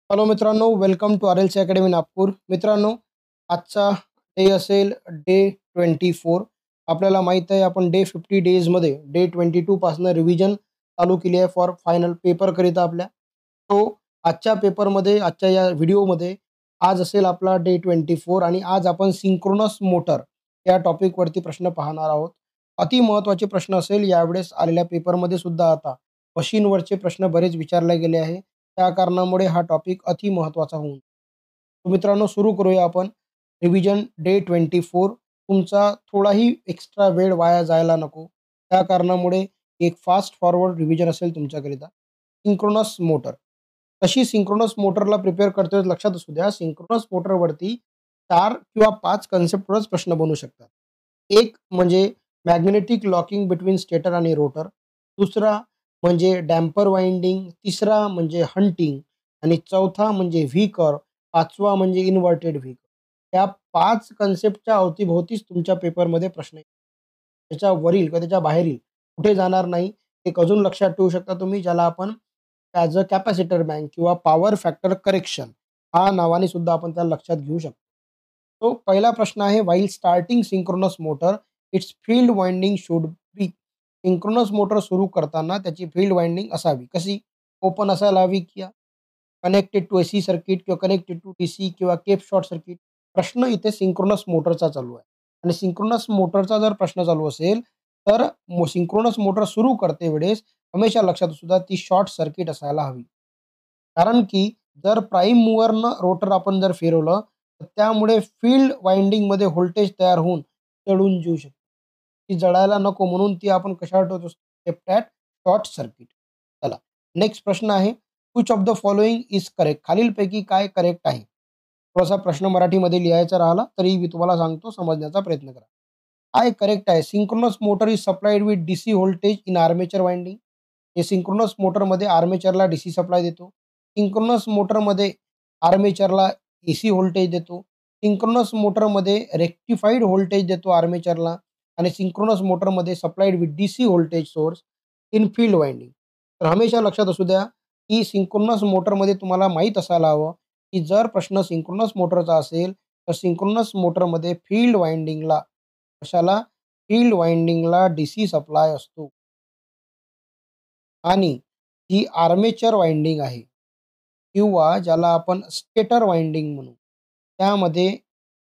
Hello मित्रांनो, welcome to RLC academy Nagpur. मित्रांनो, आजचा डे असेल डे 24. आपल्याला माहीत आहे आपण डे 50 डेजमध्ये डे 22 पासून रिव्हिजन चालू केली आहे फॉर फायनल पेपरकरिता आपल्या. तो आजच्या पेपरमध्ये आजच्या या व्हिडिओमध्ये आज असेल आपला डे 24 आणि आज आपण सिंक्रोनस मोटर या टॉपिकवरती प्रश्न पाहणार आहोत. अति महत्त्वाचे प्रश्न असेल यावेळेस आलेल्या पेपरमध्ये सुद्धा आता मशीनवरचे प्रश्न बरेच विचारले गेले आहे. त्या कारणामुळे हा टॉपिक अति महत्त्वाचा होऊन तर मित्रांनो सुरू करूया आपण. Revision day 24. तुमचा थोडाही एक्स्ट्रा वेळ वाया जायला नको. त्या कारणामुळे एक फास्ट फॉरवर्ड रिव्हिजन असेल तुमच्याकरिता. Synchronous motor. कशी सिंक्रोनस मोटरला प्रिपेअर करतोय लक्षात असू द्या. सिंक्रोनस मोटरवरती 4 किंवा 5 कन्सेप्टवरच प्रश्न बनू शकतात. एक म्हणजे मॅग्नेटिक लॉकिंग बिटवीन स्टेटर आणि रोटर. दुसरा म्हणजे डॅम्पर वाइंडिंग, तिसरा म्हणजे हंटिंग आणि चौथा म्हणजे व्ही कर्व, पाचवा म्हणजे इन्व्हर्टेड व्ही कर्व. या 5 कन्सेप्टच्या अवतीभोवतीच तुमच्या पेपरमध्ये प्रश्न येईल. त्याच्यावरील किंवा त्याच्या बाहेरील कुठे जाणार नाही. एक अजून लक्षात ठेवू शकता तुम्ही ज्याला आपण ॲज अ कॅपॅसिटर बँक किंवा पॉवर फॅक्टर करेक्शन हा नावाने सुद्धा आपण त्याला लक्षात घेऊ शकतो. तो पहिला प्रश्न आहे while starting synchronous motor it's field winding should be. Synchronous motor सुरू करताना त्याची फील्ड वाइंडिंग असावी कशी? ओपन असायला हवी किंवा कनेक्टेड टू एसी सर्किट किंवा कनेक्टेड टू डीसी किंवा केप शॉर्ट सर्किट. प्रश्न इथे सिंक्रोनस मोटरचा चालू आहे आणि सिंक्रोनस मोटरचा जर प्रश्न चालू असेल तर सिंक्रोनस मोटर सुरू करते वेळेस हमेशा लक्षात असू द्या ती शॉर्ट सर्किट असायला हवी. कारण की जर प्राईम मूव्हरनं रोटर आपण जर फिरवलं तर त्यामुळे फील्ड वाइंडिंगमध्ये व्होल्टेज तयार होऊन जळून येऊ शकते. ती जळायला नको म्हणून ती आपण कशावर ठेवतो? Kept at short circuit. चला नेक्स्ट प्रश्न आहे which of the following is correct. खालीलपैकी काय करेक्ट आहे? थोडासा प्रश्न मराठीमध्ये लिहायचा राहिला तरी मी तुम्हाला सांगतो समजण्याचा प्रयत्न करा. काय करेक्ट आहे? Synchronous motor is supplied with DC voltage in armature winding. हे सिंक्रोनस मोटरमध्ये आर्मेचरला डीसी सप्लाय देतो. सिंक्रोनस मोटरमध्ये आर्मेचरला एसी व्होल्टेज देतो. सिंक्रोनस मोटरमध्ये रेक्टिफाईड व्होल्टेज देतो आर्मेचरला आणि सिंक्रोनस मोटरमध्ये supplied with DC voltage source in field winding. तर हमेशा लक्षात असू द्या की सिंक्रोनस मोटरमध्ये तुम्हाला माहीत असायला हवं की जर प्रश्न सिंक्रोनस मोटरचा असेल तर सिंक्रोनस मोटरमध्ये फील्ड वाइंडिंगला कशाला? फील्ड वाइंडिंगला डीसी सप्लाय असतो आणि जी आर्मेचर वाइंडिंग आहे किंवा ज्याला आपण स्टेटर वाइंडिंग म्हणू त्यामध्ये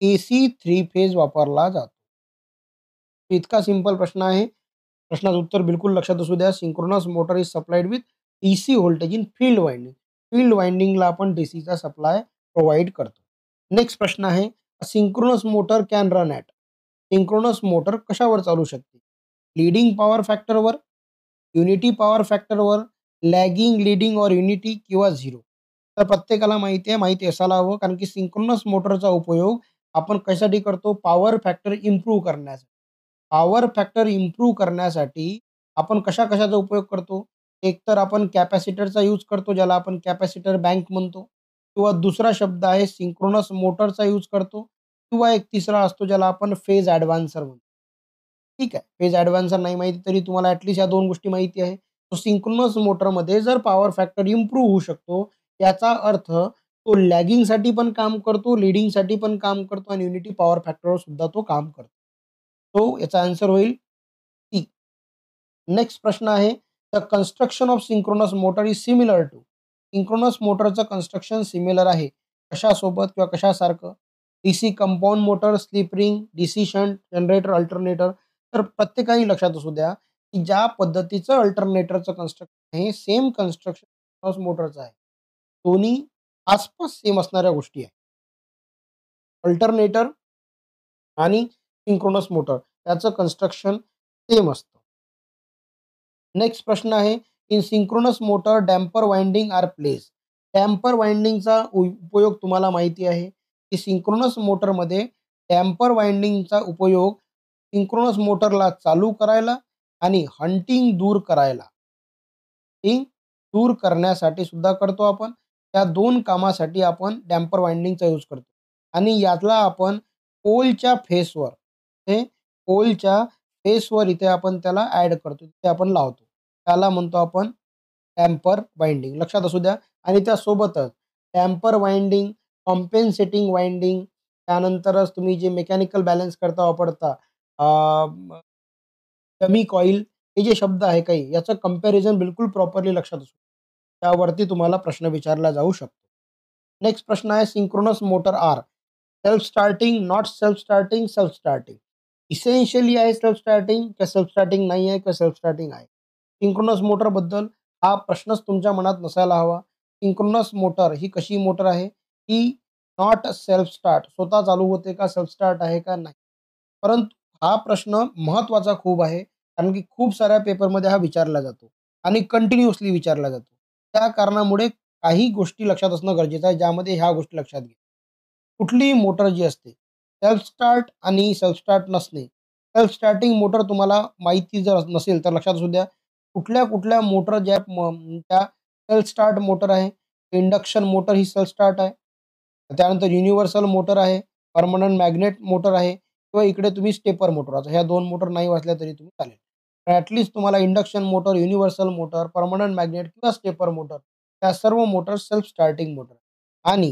एसी थ्री फेज वापरला जातो. इतका सिंपल प्रश्न आहे. प्रश्नाचं उत्तर बिलकुल लक्षात असू द्या. Synchronous motor is supplied with DC voltage in field winding. Field वाइंडिंगला आपण डीसीचा सप्लाय प्रोव्हाइड करतो. नेक्स्ट प्रश्न आहे synchronous motor can run at. Synchronous motor कशावर चालू शकते? लीडिंग पॉवर फॅक्टरवर, युनिटी पॉवर फॅक्टरवर, लॅगिंग, लीडिंग और युनिटी किंवा झिरो. तर प्रत्येकाला माहिती असायला हवं कारण की सिंक्रोनस मोटरचा उपयोग आपण कशासाठी करतो? पॉवर फॅक्टर इम्प्रूव्ह करण्यासाठी. पॉवर फॅक्टर इम्प्रूव्ह करण्यासाठी आपण कशा-कशाचा उपयोग करतो? एक तर आपण कॅपॅसिटरचा यूज करतो ज्याला आपण कॅपॅसिटर बँक म्हणतो किंवा दुसरा शब्द आहे सिंक्रोनस मोटरचा यूज करतो किंवा एक तिसरा असतो ज्याला आपण फेज ॲडव्हान्सर म्हणतो. ठीक आहे. फेज ॲडव्हान्सर नाही माहिती तरी तुम्हाला ॲटलीस्ट या 2 गोष्टी माहिती आहे. तो सिंक्रोनस मोटरमध्ये जर पॉवर फॅक्टर इम्प्रूव्ह होऊ शकतो, याचा अर्थ तो लॅगिंगसाठी पण काम करतो, लीडिंगसाठी पण काम करतो आणि युनिटी पॉवर फॅक्टरवर सुद्धा तो काम करतो. तो याचा आन्सर होईल सी. नेक्स्ट प्रश्न आहे the construction of synchronous motor is similar to. Synchronous मोटरचं कन्स्ट्रक्शन सिमिलर आहे. कशासोबत किंवा कशासारखं? DC compound motor, slip ring, DC shunt, generator, alternator. तर प्रत्येकाने लक्षात असू द्या की ज्या पद्धतीचं अल्टरनेटरचं कन्स्ट्रक्शन आहे सेम कन्स्ट्रक्शन मोटरचं आहे. दोन्ही आसपास सेम असणाऱ्या गोष्टी आहेत. अल्टरनेटर आणि सिंक्रोनस मोटर त्याचं कन्स्ट्रक्शन सेम असतं. नेक्स्ट प्रश्न आहे in synchronous motor damper winding are place. Damper वाइंडिंगचा उपयोग तुम्हाला माहिती आहे की सिंक्रोनस मोटरमध्ये डॅम्पर वाइंडिंगचा उपयोग सिंक्रोनस मोटरला चालू करायला आणि हंटिंग दूर करायला हंटिंग दूर करण्यासाठी सुद्धा करतो आपण. त्या 2 कामासाठी आपण डॅम्पर वाइंडिंगचा यूज करतो आणि यातला आपण पोलच्या फेसवर पोलच्या फेसवर इथे आपण त्याला ॲड करतो. तिथे आपण लावतो. त्याला म्हणतो आपण डॅम्पर वाइंडिंग. लक्षात असू द्या आणि त्यासोबतच डॅम्पर वाइंडिंग, कॉम्पेन्सेटिंग वाइंडिंग, त्यानंतरच तुम्ही जे मेकॅनिकल बॅलन्स करता वापरता डमी कॉईल, हे जे शब्द आहे काही याचं कंपॅरिझन बिलकुल प्रॉपरली लक्षात असू. त्यावरती तुम्हाला प्रश्न विचारला जाऊ शकतो. नेक्स्ट प्रश्न आहे synchronous motor are self starting, not self starting, self starting. Essentially आहे सेल्फ स्टार्टिंग का सेल्फ स्टार्टिंग नाही आहे का सेल्फ स्टार्टिंग आहे. सिंक्रोनस मोटरबद्दल हा प्रश्नच तुमच्या मनात नसायला हवा. सिंक्रोनस मोटर ही कशी मोटर आहे, ही नॉट सेल्फ स्टार्ट, स्वतः चालू होते का सेल्फ स्टार्ट आहे का नाही. परंतु हा प्रश्न महत्त्वाचा खूप आहे, कारण की खूप साऱ्या पेपरमध्ये हा विचारला जातो आणि कंटिन्युअसली विचारला जातो. त्या कारणामुळे काही गोष्टी लक्षात असणं गरजेचं आहे, ज्यामध्ये ह्या गोष्टी लक्षात घ्या. कुठलीही मोटर जी असते, सेल्फ स्टार्ट आणि सेल्फ स्टार्ट नसणे. सेल्फ स्टार्टिंग मोटर तुम्हाला माहिती जर नसेल तर लक्षात असू द्या. कुठल्या मोटर ज्या त्या सेल्फ स्टार्ट मोटर आहे. इंडक्शन मोटर ही सेल्फ स्टार्ट आहे. त्यानंतर युनिव्हर्सल मोटर आहे, परमनंट मॅग्नेट मोटर आहे किंवा इकडे तुम्ही स्टेपर मोटर वाचा. ह्या 2 मोटर नाही वाचल्या तरी तुम्ही चालेल. तर तुम्हाला induction motor, universal motor, permanent magnet किंवा स्टेपर मोटर, त्या सर्व मोटर सेल्फ स्टार्टिंग मोटर आणि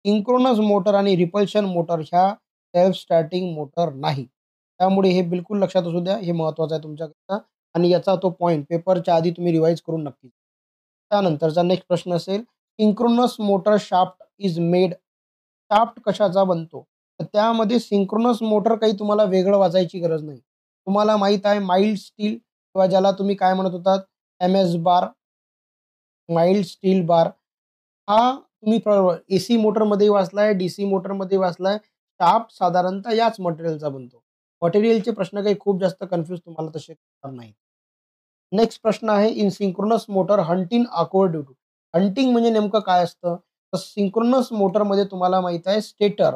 सिंक्रोनस मोटर आणि रिपल्शन मोटर ह्या सेल्फ स्टार्टिंग मोटर नाही. त्यामुळे हे बिलकुल लक्षात असू द्या. हे महत्त्वाचं आहे तुमच्याकरता आणि याचा तो पॉइंट पेपरच्या आधी तुम्ही रिवाईज करून नक्की. त्यानंतरचा नेक्स्ट प्रश्न असेल, synchronous motor shaft is made. Shaft कशाचा बनतो? तर त्यामध्ये सिंक्रोनस मोटर काही तुम्हाला वेगळं वाचायची गरज नाही. तुम्हाला माहीत आहे माईल्ड स्टील किंवा ज्याला तुम्ही काय म्हणत होतात एम-एस बार, माईल्ड स्टील बार हा तुम्ही एसी मोटरमध्ये वाचलाय, डीसी मोटरमध्ये वाचलाय. शाफ्ट साधारणतः याच मटेरियलचा बनतो. मटेरियलचे प्रश्न काही खूप जास्त कन्फ्यूज तुम्हाला तसे करणार नाही. नेक्स्ट प्रश्न आहे in synchronous motor hunting occurred due to. Hunting म्हणजे नेमकं काय असतं? तर सिंक्रोनस मोटरमध्ये तुम्हाला माहीत आहे स्टेटर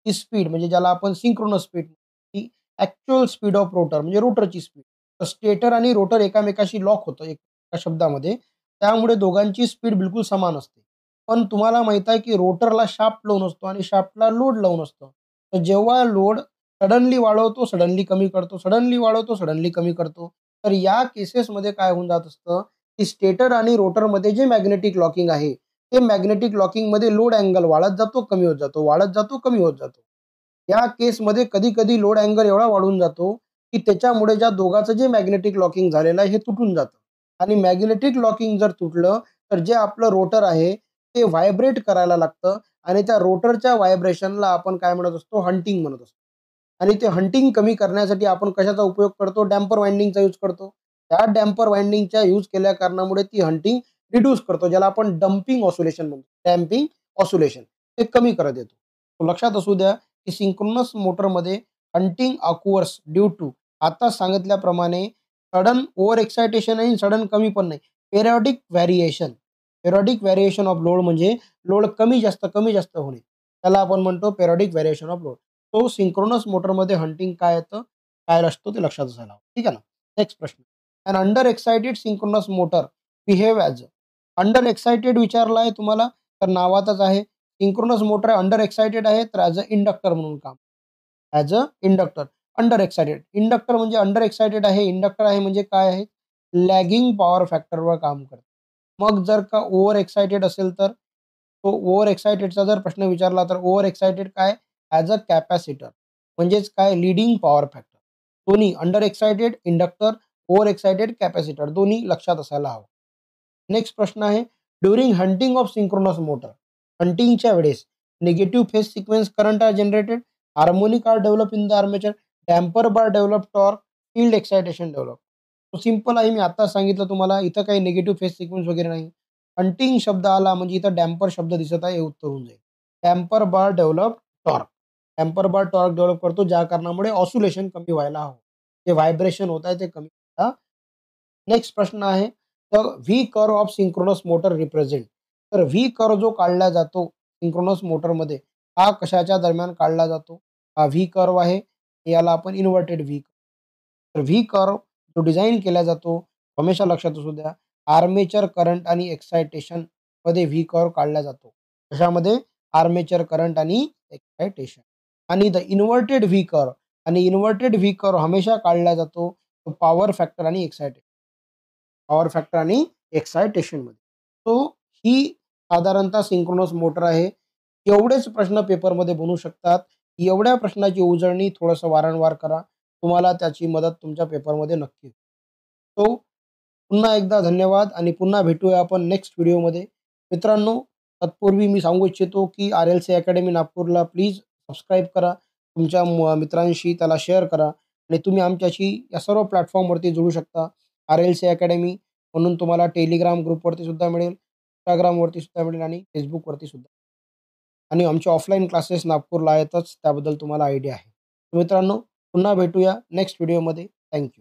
ही स्पीड म्हणजे ज्याला आपण synchronous speed he actual speed of rotor म्हणजे रोटरची स्पीड. तर स्टेटर आणि रोटर एकामेकाशी लॉक होतं एका शब्दामध्ये. त्यामुळे दोघांची स्पीड बिलकुल समान असते. पण तुम्हाला माहीत आहे की रोटरला शाफ्ट लावून असतो आणि शाफ्टला लोड लावून असतं. तर जेव्हा लोड सडनली वाढवतो, सडनली कमी करतो, सडनली वाढवतो, सडनली कमी करतो. तर या केसेसमध्ये काय होऊन जात असतं, की स्टेटर आणि रोटरमध्ये जे मॅग्नेटिक लॉकिंग आहे, ते मॅग्नेटिक लॉकिंगमध्ये लोड अँगल वाढत जातो, कमी होत जातो, वाढत जातो, कमी होत जातो. या केसमध्ये कधी-कधी लोड अँगल एवढा वाढून जातो, की त्याच्यामुळे ज्या दोघांचं जे मॅग्नेटिक लॉकिंग झालेलं आहे, हे तुटून जातं. आणि मॅग्नेटिक लॉकिंग जर तुटलं, तर जे आपलं रोटर आहे, ते व्हायब्रेट करायला लागतं आणि त्या रोटरच्या व्हायब्रेशनला आपण काय म्हणत असतो, हंटिंग म्हणत असतो. आणि ते हंटिंग कमी करण्यासाठी आपण कशाचा उपयोग करतो? डॅम्पर वाइंडिंगचा यूज करतो. त्या डॅम्पर वाइंडिंगचा यूज केल्या कारणामुळे ती हंटिंग रिड्यूस करतो, ज्याला आपण डंपिंग ऑसिलेशन म्हणतो. डॅम्पिंग ऑसिलेशन ते कमी करत येतो. तो लक्षात असू द्या, की सिंक्रोनस मोटरमध्ये हंटिंग ऑकर्स ड्यू टू आता सांगितल्याप्रमाणे सडन ओव्हर एक्सायटेशन आणि सडन कमी पण नाही. Periodic variation. Periodic variation of load म्हणजे लोड कमी जास्त होणे. त्याला आपण म्हणतो पिरियॉडिक व्हेरिएशन ऑफ लोड. तो सिंक्रोनस मोटरमध्ये हंटिंग काय येतं, काय असतो ते लक्षात असायला हवं. ठीक आहे ना. नेक्स्ट प्रश्न. An under excited synchronous motor behave as under excited विचारला आहे तुम्हाला, तर नावातच आहे. सिंक्रोनस मोटर अंडर एक्साइटेड आहे, तर ॲज अ इंडक्टर म्हणून काम. As a inductor. Under excited. Inductor म्हणजे अंडर एक्साइटेड आहे. इंडक्टर आहे म्हणजे काय आहे? लॅगिंग पॉवर फॅक्टरवर काम करतं. मग जर का ओव्हर एक्साइटेड असेल तर? तो ओव्हर एक्साइटेडचा जर प्रश्न विचारला तर ओव्हर एक्साइटेड काय? As a capacitor. म्हणजेच काय लीडिंग पॉवर फॅक्टर. दोन्ही under excited inductor, over excited capacitor दोन्ही लक्षात असायला हवं. नेक्स्ट प्रश्न आहे during hunting of synchronous motor. हंटिंगच्या वेळेस negative phase sequence current are generated, harmonic are develop in the armature, damper bar develop torque, field excitation develop. Simple आहे, मी आता सांगितलं तुम्हाला. इथं काही निगेटिव्ह फेज सिक्वेन्स वगैरे नाही. हंटिंग शब्द आला म्हणजे इथं डॅम्पर शब्द दिसत आहे, हे उत्तर होऊन जाईल. Damper bar develop torque. Damper bar torque develop करतो, ज्या कारणामुळे ऑसिलेशन कमी व्हायला हवं. जे व्हायब्रेशन होत आहे ते कमी व्हायला. नेक्स्ट प्रश्न आहे तर V curve of synchronous motor represent. तर व्ही कर्व जो काढला जातो सिंक्रोनस मोटरमध्ये, हा कशाच्या दरम्यान काढला जातो? हा व्ही कर्व आहे. याला आपण इन्व्हर्टेड व्ही. तर व्ही कर्व जो डिझाइन केला जातो, हमेशा लक्षात असू द्या, आर्मेचर करंट आणि एक्सायटेशन मध्ये व्ही कर्व काढला जातो. कशामध्ये? आर्मेचर करंट आणि एक्सायटेशन. आणि द इन्व्हर्टेड व्ही कर्व आणि इन्व्हर्टेड व्ही कर्व हमेशा काढला जातो पॉवर फॅक्टर आणि एक्सायटेशन. पॉवर फॅक्टर आणि एक्सायटेशनमध्ये. सो ही साधारणतः सिंक्रोनस मोटर आहे. एवढेच प्रश्न पेपरमध्ये बनू शकतात. एवढ्या प्रश्नाची उजळणी थोडंसं वारंवार करा. तुम्हाला त्याची मदत तुमच्या पेपरमध्ये नक्की होईल. सो पुन्हा एकदा धन्यवाद आणि पुन्हा भेटूया आपण नेक्स्ट व्हिडिओमध्ये. मित्रांनो, तत्पूर्वी मी सांगू इच्छितो की आर-एल-सी अकॅडमी नागपूरला प्लीज सबस्क्राईब करा. तुमच्या मित्रांशी त्याला शेअर करा आणि तुम्ही आमच्याशी या सर्व प्लॅटफॉर्मवरती जोडू शकता. आर-एल-सी अकॅडमी म्हणून तुम्हाला टेलिग्राम ग्रुपवरती सुद्धा मिळेल, Instagramवरती सुद्धा मिळेल आणि Facebookवरती सुद्धा. आणि आमचे ऑफलाईन क्लासेस नागपूरला आहेतच, त्याबद्दल तुम्हाला आयडिया आहे. मित्रांनो, पुन्हा भेटूया नेक्स्ट व्हिडिओमध्ये. थँक